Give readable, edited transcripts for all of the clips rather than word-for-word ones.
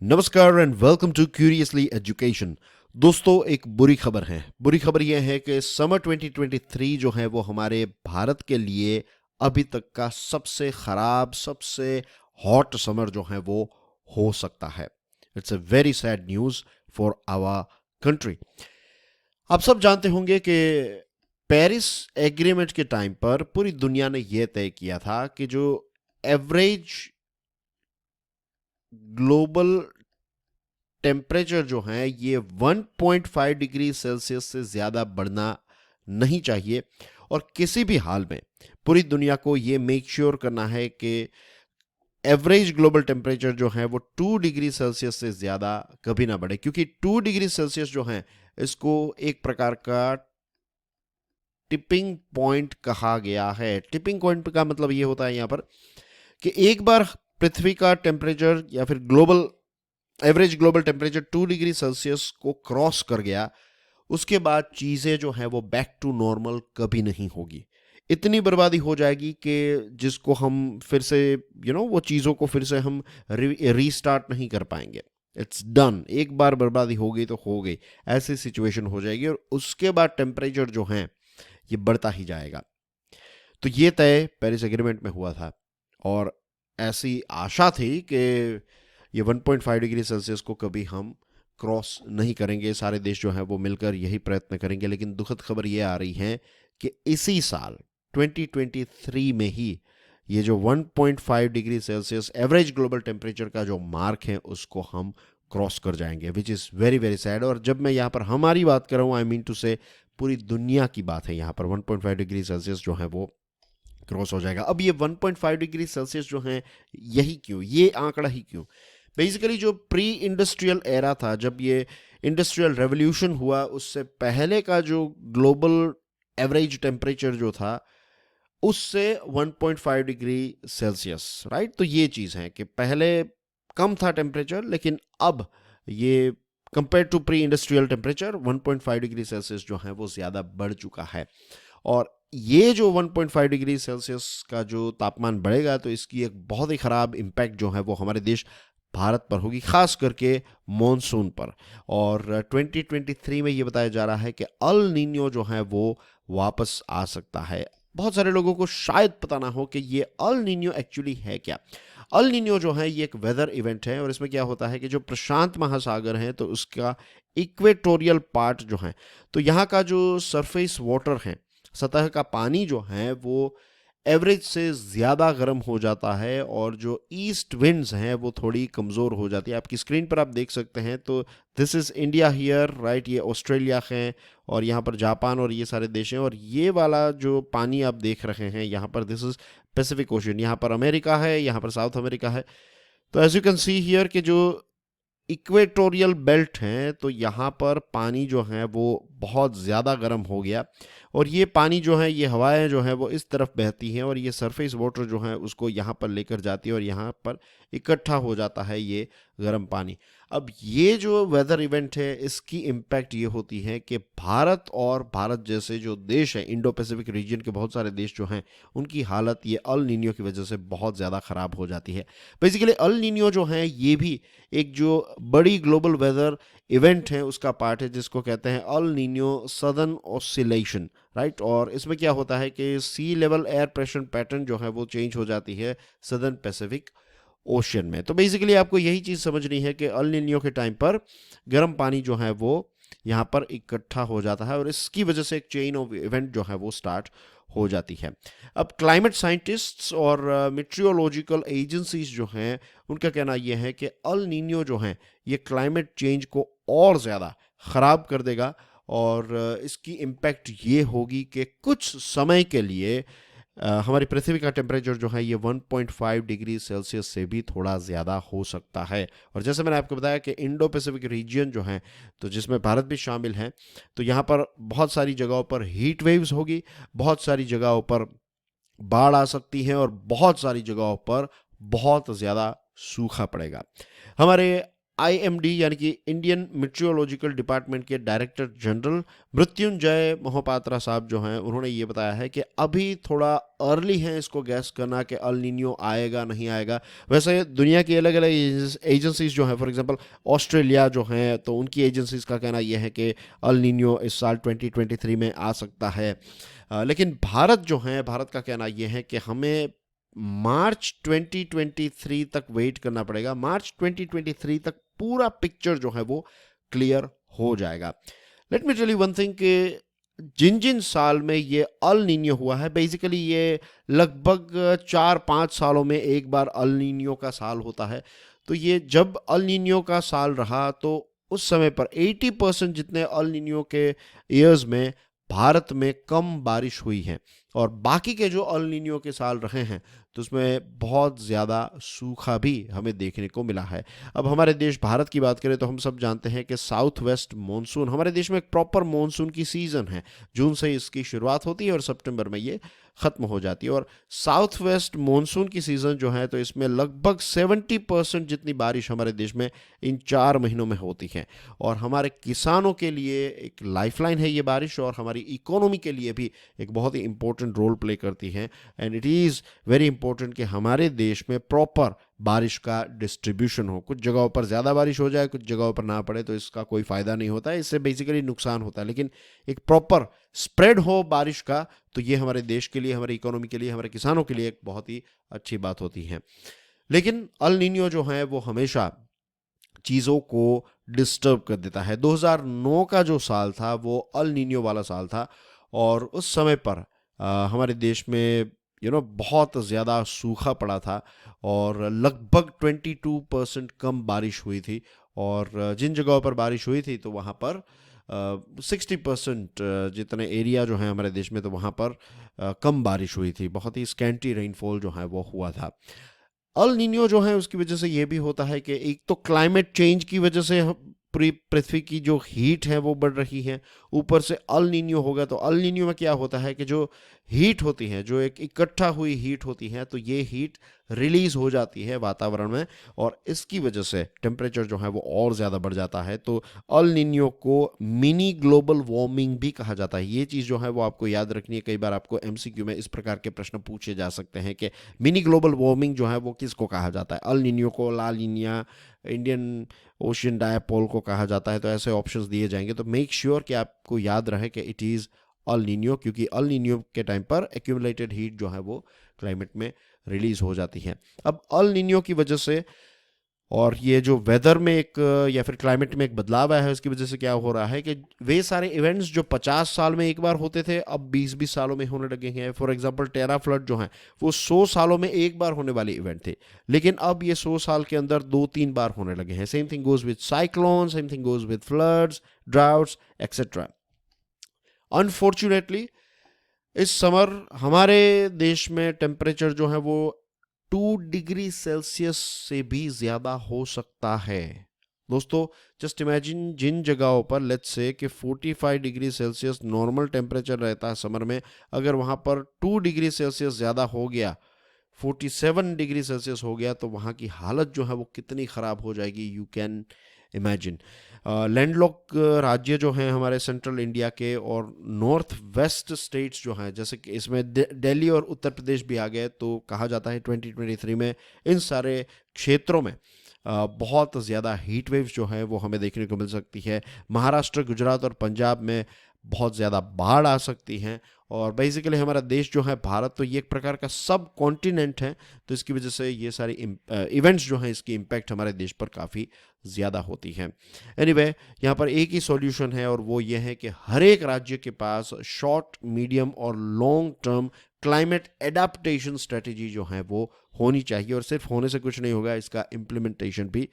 नमस्कार and welcome to curiously education. दोस्तों, एक बुरी खबर यह है कि समर 2023 जो है वो हमारे भारत के लिए अभी तक का सबसे खराब, सबसे हॉट समर जो है वो हो सकता है। It's a very sad news for our country. आप सब जानते होंगे कि पेरिस एग्रीमेंट के टाइम पर पूरी दुनिया ने यह तय किया था कि जो एवरेज ग्लोबल टेम्परेचर जो है ये 1.5 डिग्री सेल्सियस से ज़्यादा बढ़ना नहीं चाहिए। और किसी भी हाल में पूरी दुनिया को ये मेक श्योर करना है कि एवरेज ग्लोबल टेम्परेचर जो है वो 2 डिग्री सेल्सियस से ज़्यादा कभी ना बढ़े, क्योंकि 2 डिग्री सेल्सियस जो है इसको एक प्रकार का टिपिंग पॉइंट कहा गया है। टिपिंग पॉइंट का मतलब ये होता है यहाँ पर कि एक बार पृथ्वी का टेम्परेचर या फिर average global temperature 2 degree Celsius को क्रॉस कर गया, उसके बाद चीज़ें जो है वो बैक टू नॉर्मल कभी नहीं होगी। इतनी बर्बादी हो जाएगी कि जिसको हम फिर से वो चीज़ों को फिर से हम रीस्टार्ट नहीं कर पाएंगे। इट्स डन, एक बार बर्बादी हो गई तो हो गई, ऐसी सिचुएशन हो जाएगी। और उसके बाद टेम्परेचर जो है ये बढ़ता ही जाएगा। तो ये तय पेरिस एग्रीमेंट में हुआ था और ऐसी आशा थी कि ये 1.5 डिग्री सेल्सियस को कभी हम क्रॉस नहीं करेंगे। सारे देश जो हैं वो मिलकर यही प्रयत्न करेंगे। लेकिन दुखद खबर ये आ रही है कि इसी साल 2023 में ही ये जो 1.5 degree Celsius average global temperature का जो मार्क है उसको हम क्रॉस कर जाएंगे, which is very very sad. और जब मैं यहाँ पर हमारी बात कर रहा हूँ, आई मीन टू से पूरी दुनिया की बात है। यहाँ पर 1.5 डिग्री सेल्सियस जो है वो क्रॉस हो जाएगा। अब ये 1.5 डिग्री सेल्सियस जो है, यही क्यों, ये आंकड़ा ही क्यों? बेसिकली जो प्री इंडस्ट्रियल एरा था, जब ये इंडस्ट्रियल रेवोल्यूशन हुआ, उससे पहले का जो ग्लोबल एवरेज टेम्परेचर जो था उससे 1.5 डिग्री सेल्सियस, राइट। तो ये चीज़ है कि पहले कम था टेम्परेचर, लेकिन अब ये compare to pre industrial temperature 1.5 degree Celsius जो है वो ज़्यादा बढ़ चुका है। और ये जो 1.5 डिग्री सेल्सियस का जो तापमान बढ़ेगा, तो इसकी एक बहुत ही ख़राब इम्पैक्ट जो है वो हमारे देश भारत पर होगी, खास करके मॉनसून पर। और 2023 में ये बताया जा रहा है कि अल नीनियो जो है वो वापस आ सकता है। बहुत सारे लोगों को शायद पता ना हो कि ये अल नीनियो एक्चुअली है क्या। अल नीनियो जो है ये एक वेदर इवेंट है, और इसमें क्या होता है कि जो प्रशांत महासागर है तो उसका इक्वेटोरियल पार्ट जो है, तो यहाँ का जो सरफेस वाटर है, सतह का पानी जो है वो एवरेज से ज़्यादा गर्म हो जाता है, और जो ईस्ट विंड्स हैं वो थोड़ी कमज़ोर हो जाती है। आपकी स्क्रीन पर आप देख सकते हैं, तो this is India here, right. ये ऑस्ट्रेलिया है और यहाँ पर जापान और ये सारे देश हैं। और ये वाला जो पानी आप देख रहे हैं यहाँ पर, दिस इज़ पैसिफिक ओशन। यहाँ पर अमेरिका है, यहाँ पर साउथ अमेरिका है। तो as you can see here कि जो इक्वेटोरियल बेल्ट हैं, तो यहाँ पर पानी जो है वो बहुत ज़्यादा गर्म हो गया, और ये पानी जो है, ये हवाएं जो है वो इस तरफ बहती हैं, और ये सरफेस वाटर जो है उसको यहाँ पर लेकर जाती है, और यहाँ पर इकट्ठा हो जाता है ये गर्म पानी। अब ये जो वेदर इवेंट है, इसकी इम्पैक्ट ये होती है कि भारत और भारत जैसे जो देश हैं, इंडो पैसिफिक रीजन के बहुत सारे देश जो हैं, उनकी हालत ये अल नीनियो की वजह से बहुत ज़्यादा ख़राब हो जाती है। बेसिकली अल नीनियो जो है ये भी एक जो बड़ी ग्लोबल वेदर इवेंट है उसका पार्ट है, जिसको कहते हैं अल नीनियो सदर्न ऑसिलेशन, राइट। और इसमें क्या होता है कि सी लेवल एयर प्रेशर पैटर्न जो है वो चेंज हो जाती है सदर्न पैसिफिक ओशन में। तो बेसिकली आपको यही चीज़ समझनी है कि अल नीनियो के टाइम पर गर्म पानी जो है वो यहाँ पर इकट्ठा हो जाता है, और इसकी वजह से एक चेन ऑफ इवेंट जो है वो स्टार्ट हो जाती है। अब क्लाइमेट साइंटिस्ट्स और मेट्रियोलॉजिकल एजेंसीज जो हैं, उनका कहना यह है कि अल नीनियो जो है ये क्लाइमेट चेंज को और ज़्यादा ख़राब कर देगा, और इसकी इम्पैक्ट ये होगी कि कुछ समय के लिए हमारी पृथ्वी का टेम्परेचर जो है ये 1.5 डिग्री सेल्सियस से भी थोड़ा ज़्यादा हो सकता है। और जैसे मैंने आपको बताया कि इंडो पैसिफिक रीजन जो है, तो जिसमें भारत भी शामिल है, तो यहाँ पर बहुत सारी जगहों पर हीट वेव्स होगी, बहुत सारी जगहों पर बाढ़ आ सकती है, और बहुत सारी जगहों पर बहुत ज़्यादा सूखा पड़ेगा। हमारे IMD यानी कि इंडियन मेट्रोलॉजिकल डिपार्टमेंट के डायरेक्टर जनरल मृत्युंजय मोहपात्रा साहब जो हैं उन्होंने ये बताया है कि अभी थोड़ा अर्ली है इसको गैस करना कि अल नीनियो आएगा नहीं आएगा। वैसे दुनिया की अलग अलग एजेंसीज जो हैं, फॉर एग्जांपल ऑस्ट्रेलिया जो हैं, तो उनकी एजेंसीज का कहना यह है कि अल नीनियो इस साल 2023 में आ सकता है। लेकिन भारत जो है, भारत का कहना यह है कि हमें मार्च 2023 तक वेट करना पड़ेगा। मार्च 2023 तक पूरा पिक्चर जो है वो क्लियर हो जाएगा। Let me tell you one thing कि जिन जिन साल में ये अल नीनियो हुआ है, बेसिकली ये लगभग 4-5 सालों में एक बार अल नीनियो का साल होता है। तो ये जब अल नीनियो का साल रहा तो उस समय पर 80% जितने अल नीनियो के ईयर्स में भारत में कम बारिश हुई है, और बाकी के जो अल नीनियो के साल रहे हैं तो उसमें बहुत ज़्यादा सूखा भी हमें देखने को मिला है। अब हमारे देश भारत की बात करें तो हम सब जानते हैं कि साउथ वेस्ट मॉनसून हमारे देश में एक प्रॉपर मॉनसून की सीज़न है। जून से इसकी शुरुआत होती है और सितंबर में ये ख़त्म हो जाती है। और साउथ वेस्ट मॉनसून की सीज़न जो है तो इसमें लगभग 70% जितनी बारिश हमारे देश में इन 4 महीनों में होती है। और हमारे किसानों के लिए एक लाइफलाइन है ये बारिश, और हमारी इकोनॉमी के लिए भी एक बहुत ही इंपॉर्टेंट रोल प्ले करती है। And it is very important कि हमारे देश में प्रॉपर बारिश का डिस्ट्रीब्यूशन हो। कुछ जगहों पर ज़्यादा बारिश हो जाए, कुछ जगहों पर ना पड़े, तो इसका कोई फ़ायदा नहीं होता है, इससे बेसिकली नुकसान होता है। लेकिन एक प्रॉपर स्प्रेड हो बारिश का तो ये हमारे देश के लिए, हमारी इकोनॉमी के लिए, हमारे किसानों के लिए एक बहुत ही अच्छी बात होती है। लेकिन अल नीनियो जो है वो हमेशा चीज़ों को डिस्टर्ब कर देता है। 2009 का जो साल था वो अल नीनियो वाला साल था, और उस समय पर हमारे देश में बहुत ज़्यादा सूखा पड़ा था और लगभग 22% कम बारिश हुई थी। और जिन जगहों पर बारिश हुई थी तो वहाँ पर 60% जितने एरिया जो हैं हमारे देश में, तो वहाँ पर कम बारिश हुई थी। बहुत ही स्कैंटी रेनफॉल जो है वो हुआ था। अल नीनियो जो है उसकी वजह से ये भी होता है कि एक तो क्लाइमेट चेंज की वजह से पूरी पृथ्वी की जो हीट है वो बढ़ रही है, ऊपर से अल नीनियो होगा। तो अल नीनियो में क्या होता है कि जो हीट होती है, जो एक इकट्ठा हुई हीट होती है, तो ये हीट रिलीज हो जाती है वातावरण में, और इसकी वजह से टेम्परेचर जो है वो और ज़्यादा बढ़ जाता है। तो अल नीनियो को मिनी ग्लोबल वार्मिंग भी कहा जाता है। ये चीज़ जो है वो आपको याद रखनी है। कई बार आपको एमसीक्यू में इस प्रकार के प्रश्न पूछे जा सकते हैं कि मिनी ग्लोबल वार्मिंग जो है वो किसको कहा जाता है। अल नीनियो को, ला नीनिया, इंडियन ओशियन डायपोल को कहा जाता है। तो ऐसे ऑप्शंस दिए जाएंगे, तो मेक श्योर कि आपको याद रहे कि इट इज़ अल नीनियो, क्योंकि अल नीनियो के टाइम पर एक्यूमुलेटेड हीट जो है वो क्लाइमेट में रिलीज हो जाती है। अब अल नीनियो की वजह से और ये जो वेदर में एक या फिर क्लाइमेट में एक बदलाव आया है, उसकी वजह से क्या हो रहा है कि वे सारे इवेंट्स जो 50 साल में एक बार होते थे अब 20-20 सालों में होने लगे हैं। फॉर एग्जांपल टेरा फ्लड जो है वो 100 सालों में एक बार होने वाले इवेंट थे, लेकिन अब ये 100 साल के अंदर 2-3 बार होने लगे हैं। Same thing goes with cyclone, same thing goes with floods, droughts etcetera. Unfortunately इस समर हमारे देश में टेम्परेचर जो है वो 2 डिग्री सेल्सियस से भी ज़्यादा हो सकता है। दोस्तों जस्ट इमेजिन, जिन जगहों पर लेट्स से कि 45 डिग्री सेल्सियस नॉर्मल टेम्परेचर रहता है समर में, अगर वहाँ पर 2 डिग्री सेल्सियस ज़्यादा हो गया, 47 डिग्री सेल्सियस हो गया, तो वहाँ की हालत जो है वो कितनी ख़राब हो जाएगी, यू कैन इमेजिन। लैंडलॉक राज्य जो हैं हमारे सेंट्रल इंडिया के और नॉर्थ वेस्ट स्टेट्स जो हैं, जैसे कि इसमें दिल्ली और उत्तर प्रदेश भी आ गए, तो कहा जाता है 2023 में इन सारे क्षेत्रों में बहुत ज़्यादा हीट वेव्स जो है वो हमें देखने को मिल सकती है। महाराष्ट्र, गुजरात और पंजाब में बहुत ज़्यादा बाढ़ आ सकती हैं। और बेसिकली हमारा देश जो है भारत, तो ये एक प्रकार का सब कॉन्टिनेंट है, तो इसकी वजह से ये सारी इवेंट्स जो हैं इसकी इम्पैक्ट हमारे देश पर काफ़ी ज़्यादा होती है। एनीवे, यहाँ पर एक ही सॉल्यूशन है, और वो ये है कि हर एक राज्य के पास शॉर्ट, मीडियम और long term climate adaptation strategy जो है वो होनी चाहिए, और सिर्फ होने से कुछ नहीं होगा, इसका इम्प्लीमेंटेशन भी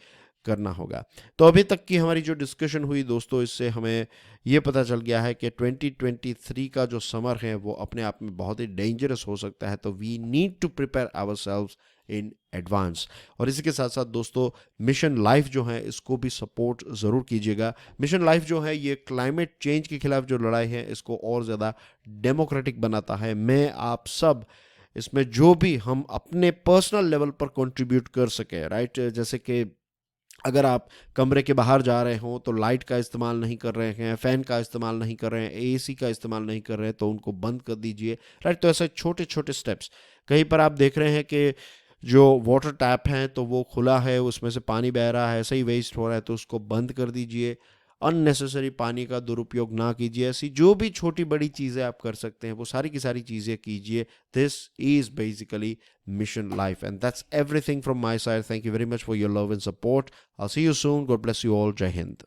करना होगा। तो अभी तक की हमारी जो डिस्कशन हुई दोस्तों, इससे हमें ये पता चल गया है कि 2023 का जो समर है वो अपने आप में बहुत ही डेंजरस हो सकता है। तो we need to prepare ourselves in advance. और इसी के साथ साथ दोस्तों, मिशन लाइफ जो है इसको भी सपोर्ट ज़रूर कीजिएगा। मिशन लाइफ जो है ये क्लाइमेट चेंज के खिलाफ जो लड़ाई है इसको और ज़्यादा डेमोक्रेटिक बनाता है। मैं आप सब इसमें जो भी हम अपने पर्सनल लेवल पर कंट्रीब्यूट कर सके, राइट, जैसे कि अगर आप कमरे के बाहर जा रहे हो तो लाइट का इस्तेमाल नहीं कर रहे हैं, फ़ैन का इस्तेमाल नहीं कर रहे हैं, एसी का इस्तेमाल नहीं कर रहे हैं, तो उनको बंद कर दीजिए। राइट, तो ऐसे छोटे छोटे स्टेप्स। कहीं पर आप देख रहे हैं कि जो वाटर टैप है तो वो खुला है, उसमें से पानी बह रहा है, ऐसे ही वेस्ट हो रहा है, तो उसको बंद कर दीजिए। अननेसेसरी पानी का दुरुपयोग ना कीजिए। ऐसी जो भी छोटी बड़ी चीज़ें आप कर सकते हैं वो सारी की सारी चीज़ें कीजिए। This is basically mission life, and that's everything from my side. Thank you very much for your love and support. I'll see you soon. God bless you all. Jai Hind.